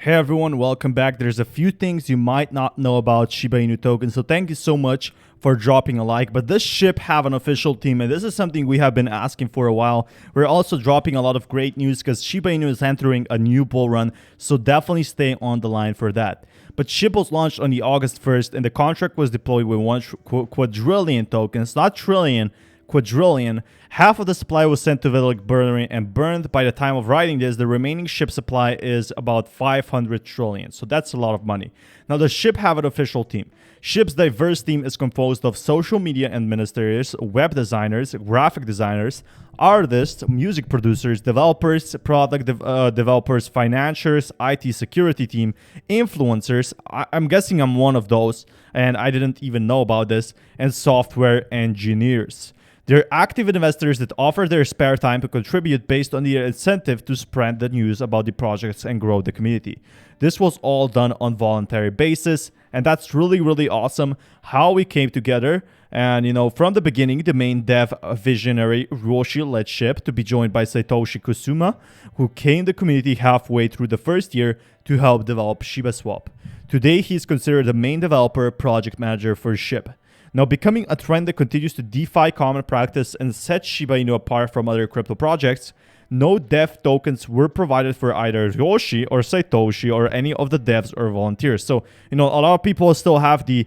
Hey everyone, welcome back. There's a few things you might not know about Shiba Inu token, so thank you so much for dropping a like. But this SHIB have an official team, and this is something we have been asking for a while. We're also dropping a lot of great news because Shiba Inu is entering a new bull run, so definitely stay on the line for that. But SHIB was launched on the August 1st, and the contract was deployed with 1 quadrillion tokens, not trillion, quadrillion. Half of the supply was sent to Vitalik Buterin and burned. By the time of writing this, the remaining SHIB supply is about 500 trillion. So that's a lot of money. Now the SHIB have an official team. SHIB's diverse team is composed of social media administrators, web designers, graphic designers, artists, music producers, developers, product developers, financiers, IT security team, influencers. I'm guessing I'm one of those, and I didn't even know about this, and software engineers. They're active investors that offer their spare time to contribute based on their incentive to spread the news about the projects and grow the community. This was all done on voluntary basis, and that's really awesome how we came together. And from the beginning, the main dev visionary Roshi led SHIB to be joined by Satoshi Kusuma, who came the community halfway through the first year to help develop Shiba Swap. Today, he is considered the main developer project manager for SHIB. Now, becoming a trend that continues to defy common practice and set Shiba Inu apart from other crypto projects, no dev tokens were provided for either Roshi or Satoshi or any of the devs or volunteers. So, a lot of people still have the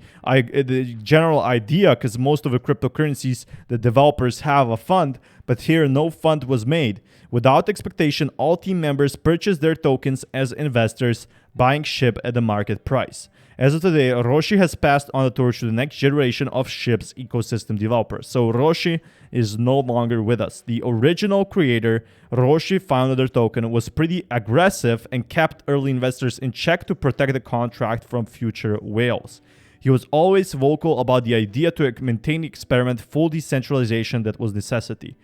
general idea, because most of the cryptocurrencies, the developers have a fund, but here no fund was made. Without expectation, all team members purchased their tokens as investors, buying SHIB at the market price. As of today, Roshi has passed on the torch to the next generation of SHIB's ecosystem developers. So Roshi is no longer with us. The original creator, Roshi founded their token, was pretty aggressive and kept early investors in check to protect the contract from future whales. He was always vocal about the idea to maintain the experiment full decentralization that was necessity.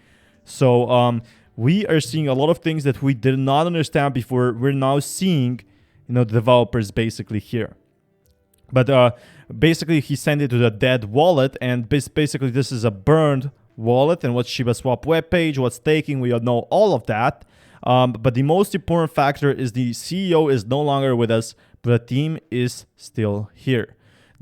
So we are seeing a lot of things that we did not understand before. We're now seeing, the developers basically here. But basically, he sent it to the dead wallet, and basically this is a burned wallet. And what's Shiba Swap webpage, what's staking, we all know all of that. But the most important factor is the CEO is no longer with us, but the team is still here.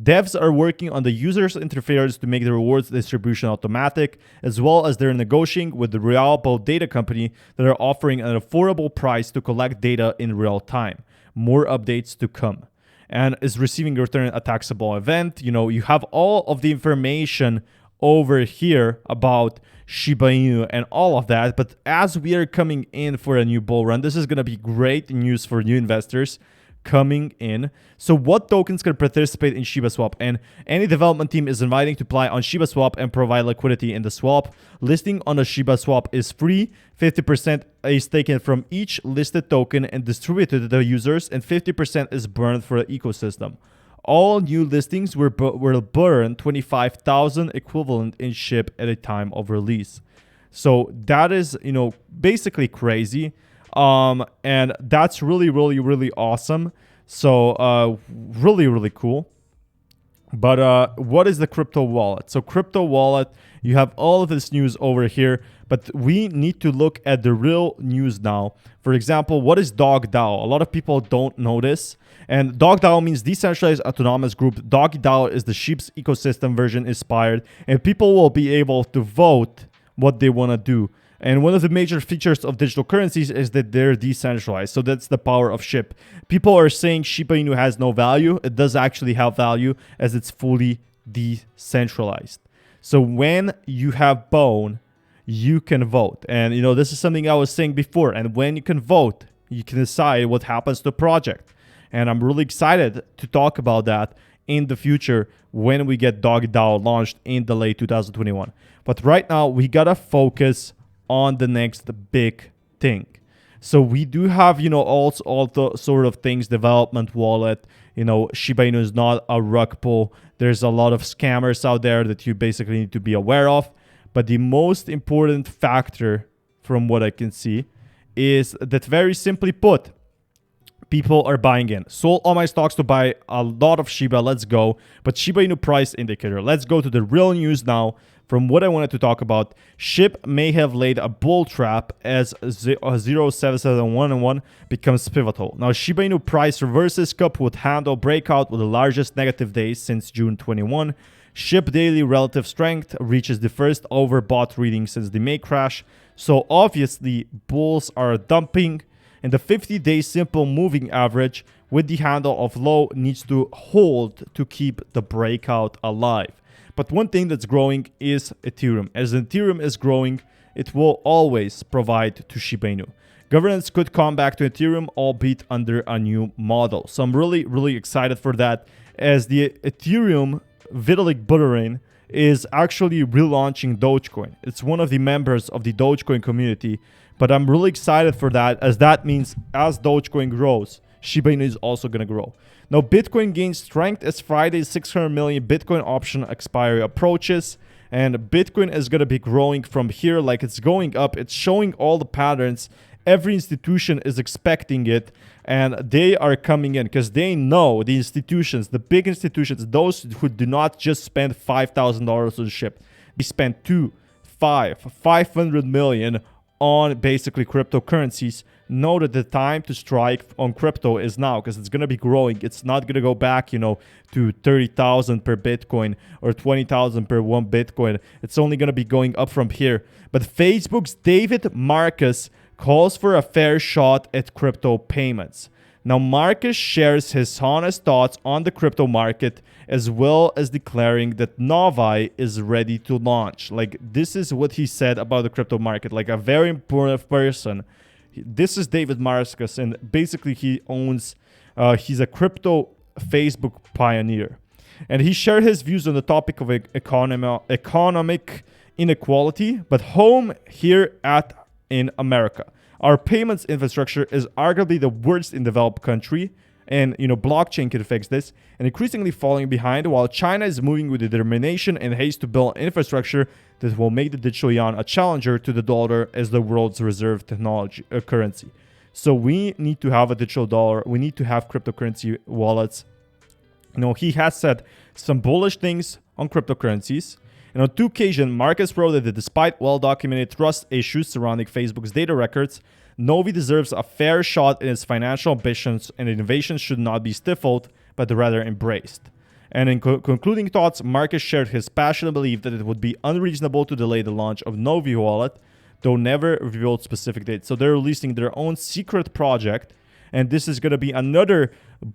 Devs are working on the user's interface to make the rewards distribution automatic, as well as they're negotiating with the reliable data company that are offering an affordable price to collect data in real time. More updates to come. And is receiving a return a taxable event. You have all of the information over here about Shiba Inu and all of that. But as we are coming in for a new bull run, this is going to be great news for new investors coming in. So what tokens can participate in Shiba Swap? And any development team is inviting to apply on Shiba Swap and provide liquidity in the swap. Listing on the Shiba Swap is free. 50% is taken from each listed token and distributed to the users, and 50% is burned for the ecosystem. All new listings will burn 25,000 equivalent in SHIB at a time of release. So that is, basically crazy. And that's really awesome. So really cool. But what is the crypto wallet? So crypto wallet, you have all of this news over here, but we need to look at the real news now. For example, what is DogDAO? A lot of people don't know this. And DogDAO means decentralized autonomous group. DogDAO is the SHIB's ecosystem version inspired, and people will be able to vote what they want to do. And one of the major features of digital currencies is that they're decentralized. So that's the power of SHIB. People are saying Shiba Inu has no value. It does actually have value as it's fully decentralized. So when you have Bone, you can vote. And this is something I was saying before. And when you can vote, you can decide what happens to the project. And I'm really excited to talk about that in the future when we get DogDAO launched in the late 2021. But right now, we gotta focus on the next big thing. So we do have, all the sort of things, development wallet, Shiba Inu is not a rug pull. There's a lot of scammers out there that you basically need to be aware of. But the most important factor from what I can see is that, very simply put, People are buying in. Sold all my stocks to buy a lot of Shiba. Let's go. But Shiba Inu price indicator. Let's go to the real news now. From what I wanted to talk about, SHIB may have laid a bull trap as 0.7711 becomes pivotal. Now, Shiba Inu price reverses cup with handle breakout with the largest negative days since June 21. SHIB daily relative strength reaches the first overbought reading since the May crash. So obviously, bulls are dumping. And the 50-day simple moving average with the handle of low needs to hold to keep the breakout alive. But one thing that's growing is Ethereum. As Ethereum is growing, it will always provide to Shiba Inu. Governance could come back to Ethereum, albeit under a new model. So I'm really, really excited for that, as the Ethereum Vitalik Buterin is actually relaunching Dogecoin. It's one of the members of the Dogecoin community, but I'm really excited for that, as that means as Dogecoin grows, Shiba Inu is also going to grow. Now, Bitcoin gains strength as Friday's 600 million Bitcoin option expiry approaches, and Bitcoin is going to be growing from here like it's going up. It's showing all the patterns. Every institution is expecting it, and they are coming in because they know the institutions, the big institutions, those who do not just spend $5,000 on SHIB. They spend 500 million on basically cryptocurrencies. Know that the time to strike on crypto is now, because it's going to be growing. It's not going to go back, to 30,000 per Bitcoin or 20,000 per one Bitcoin. It's only going to be going up from here. But Facebook's David Marcus calls for a fair shot at crypto payments. Now, Marcus shares his honest thoughts on the crypto market, as well as declaring that Novi is ready to launch. Like, this is what he said about the crypto market, like a very important person. This is David Marcus, and basically he owns, he's a crypto Facebook pioneer. And he shared his views on the topic of economic inequality, but home here in America. Our payments infrastructure is arguably the worst in developed country, and blockchain can fix this, and increasingly falling behind, while China is moving with determination and haste to build infrastructure that will make the digital yuan a challenger to the dollar as the world's reserve currency. So we need to have a digital dollar. We need to have cryptocurrency wallets. He has said some bullish things on cryptocurrencies. And on two occasions, Marcus wrote that despite well-documented trust issues surrounding Facebook's data records, Novi deserves a fair shot in its financial ambitions, and innovation should not be stifled, but rather embraced. And in concluding thoughts, Marcus shared his passionate belief that it would be unreasonable to delay the launch of Novi Wallet, though never revealed specific dates. So they're releasing their own secret project, and this is going to be another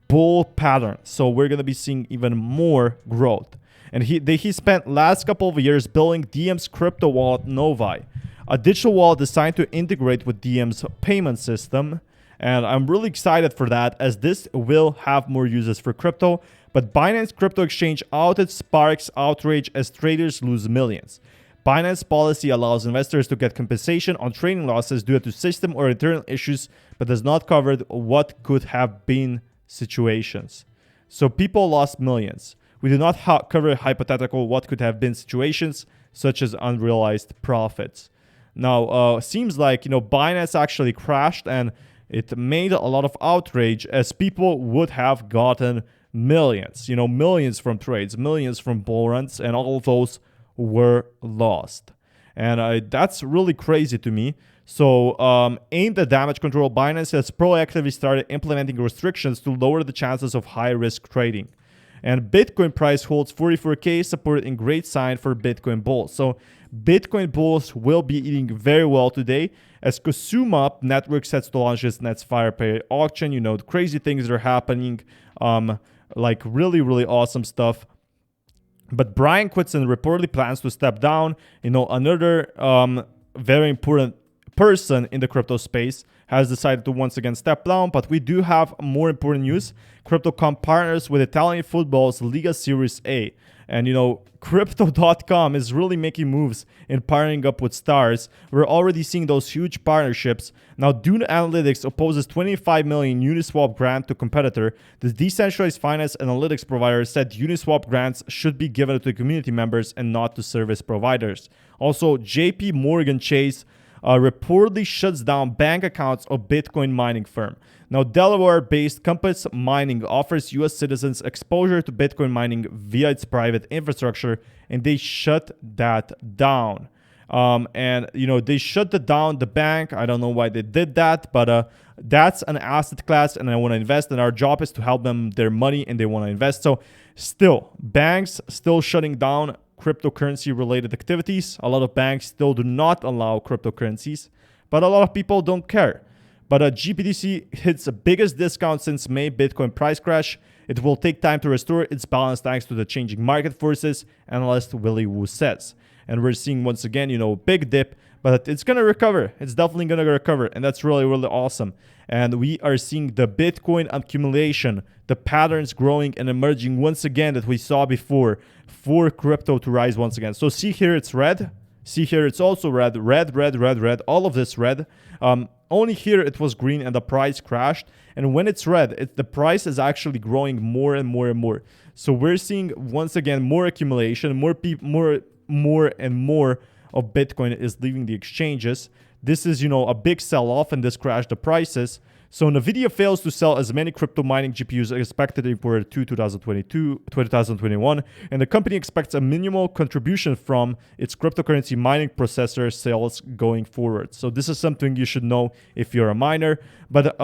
bull pattern. So we're going to be seeing even more growth. And he spent last couple of years building Diem's crypto wallet Novi, a digital wallet designed to integrate with Diem's payment system. And I'm really excited for that, as this will have more uses for crypto. But Binance Crypto Exchange outage sparks outrage as traders lose millions. Binance policy allows investors to get compensation on trading losses due to system or internal issues, but does not cover what could have been situations. So people lost millions. We do not cover hypothetical what could have been situations, such as unrealized profits. Now, seems like, Binance actually crashed, and it made a lot of outrage, as people would have gotten millions, millions from trades, millions from bull runs, and all of those were lost. And that's really crazy to me. So aimed at damage control, Binance has proactively started implementing restrictions to lower the chances of high-risk trading. And Bitcoin price holds 44K, support in great sign for Bitcoin bulls. So Bitcoin bulls will be eating very well today, as Kusuma Network sets to launch its next Firepair auction. The crazy things are happening, like really, really awesome stuff. But Brian Quitson reportedly plans to step down. Another very important person in the crypto space has decided to once again step down. But we do have more important news. Crypto.com partners with Italian football's Liga Series A. And, Crypto.com is really making moves in partnering up with stars. We're already seeing those huge partnerships. Now, Dune Analytics opposes $25 million Uniswap grant to competitor. The decentralized finance analytics provider said Uniswap grants should be given to community members and not to service providers. Also, JP Morgan Chase reportedly shuts down bank accounts of Bitcoin mining firm. Now, Delaware-based Compass Mining offers U.S. citizens exposure to Bitcoin mining via its private infrastructure, and they shut that down. They shut down the bank. I don't know why they did that, but that's an asset class, and I want to invest. And our job is to help them their money, and they want to invest. So, still, banks still shutting down cryptocurrency-related activities. A lot of banks still do not allow cryptocurrencies, but a lot of people don't care. But GBTC hits the biggest discount since May Bitcoin price crash. It will take time to restore its balance thanks to the changing market forces, analyst Willie Wu says. And we're seeing once again, big dip, but it's going to recover. It's definitely going to recover. And that's really, really awesome. And we are seeing the Bitcoin accumulation, the patterns growing and emerging once again that we saw before for crypto to rise once again. So see here, it's red. See here, it's also red, red, red, red, red, all of this red. Only here it was green and the price crashed. And when it's red, the price is actually growing more and more and more. So we're seeing once again more accumulation, more and more of Bitcoin is leaving the exchanges. This is, a big sell-off, and this crashed the prices. So NVIDIA fails to sell as many crypto mining GPUs as expected in quarter 2 2021, and the company expects a minimal contribution from its cryptocurrency mining processor sales going forward. So this is something you should know if you're a miner. But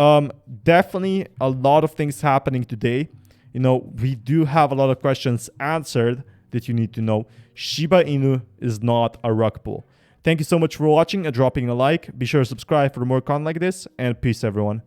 definitely a lot of things happening today. We do have a lot of questions answered that you need to know. Shiba Inu is not a rug pull. Thank you so much for watching and dropping a like. Be sure to subscribe for more content like this, and peace everyone.